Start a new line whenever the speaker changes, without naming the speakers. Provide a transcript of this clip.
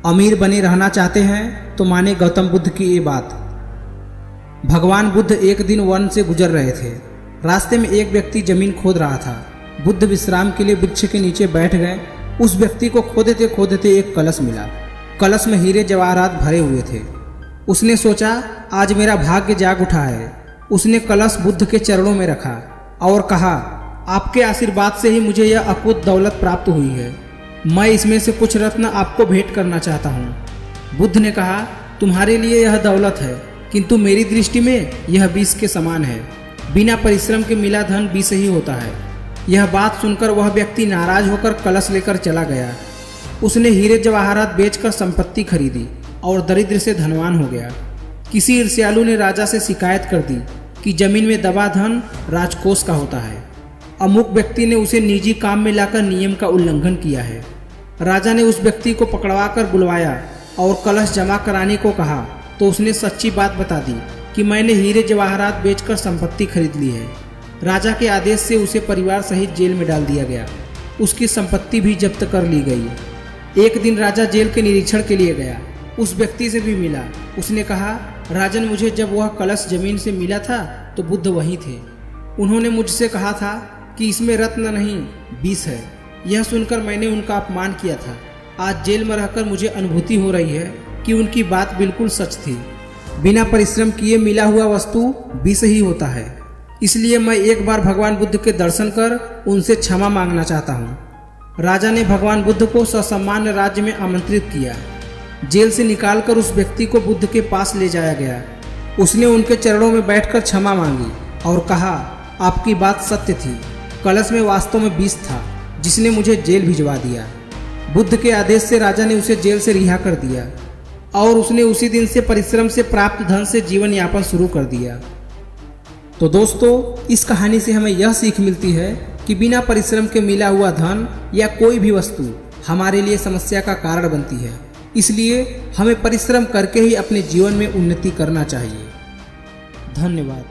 अमीर बने रहना चाहते हैं तो माने गौतम बुद्ध की ये बात। भगवान बुद्ध एक दिन वन से गुजर रहे थे। रास्ते में एक व्यक्ति जमीन खोद रहा था। बुद्ध विश्राम के लिए वृक्ष के नीचे बैठ गए। उस व्यक्ति को खोदते खोदते एक कलश मिला। कलश में हीरे जवाहरात भरे हुए थे। उसने सोचा, आज मेरा भाग्य जाग उठा है। उसने कलश बुद्ध के चरणों में रखा और कहा, आपके आशीर्वाद से ही मुझे यह अकूत दौलत प्राप्त हुई है। मैं इसमें से कुछ रत्न आपको भेंट करना चाहता हूँ। बुद्ध ने कहा, तुम्हारे लिए यह दौलत है, किंतु मेरी दृष्टि में यह विष के समान है। बिना परिश्रम के मिला धन विष ही होता है। यह बात सुनकर वह व्यक्ति नाराज होकर कलश लेकर चला गया। उसने हीरे जवाहरात बेचकर संपत्ति खरीदी और दरिद्र से धनवान हो गया। किसी ईर्ष्यालु ने राजा से शिकायत कर दी कि जमीन में दबा धन राजकोष का होता है। अमुक व्यक्ति ने उसे निजी काम में लाकर नियम का उल्लंघन किया है। राजा ने उस व्यक्ति को पकड़वाकर बुलवाया और कलश जमा कराने को कहा तो उसने सच्ची बात बता दी कि मैंने हीरे जवाहरात बेचकर संपत्ति खरीद ली है। राजा के आदेश से उसे परिवार सहित जेल में डाल दिया गया। उसकी संपत्ति भी जब्त कर ली गई। एक दिन राजा जेल के निरीक्षण के लिए गया। उस व्यक्ति से भी मिला। उसने कहा, राजन, मुझे जब वह कलश जमीन से मिला था तो बुद्ध वहीं थे। उन्होंने मुझसे कहा था कि इसमें रत्न नहीं विष है। यह सुनकर मैंने उनका अपमान किया था। आज जेल में रहकर मुझे अनुभूति हो रही है कि उनकी बात बिल्कुल सच थी। बिना परिश्रम किए मिला हुआ वस्तु विष ही होता है। इसलिए मैं एक बार भगवान बुद्ध के दर्शन कर उनसे क्षमा मांगना चाहता हूँ। राजा ने भगवान बुद्ध को ससम्मान राज्य में आमंत्रित किया। जेल से निकालकर उस व्यक्ति को बुद्ध के पास ले जाया गया। उसने उनके चरणों में बैठकर क्षमा मांगी और कहा, आपकी बात सत्य थी। कलश में वास्तव में विष था जिसने मुझे जेल भिजवा दिया। बुद्ध के आदेश से राजा ने उसे जेल से रिहा कर दिया और उसने उसी दिन से परिश्रम से प्राप्त धन से जीवन यापन शुरू कर दिया। तो दोस्तों, इस कहानी से हमें यह सीख मिलती है कि बिना परिश्रम के मिला हुआ धन या कोई भी वस्तु हमारे लिए समस्या का कारण बनती है। इसलिए हमें परिश्रम करके ही अपने जीवन में उन्नति करना चाहिए। धन्यवाद।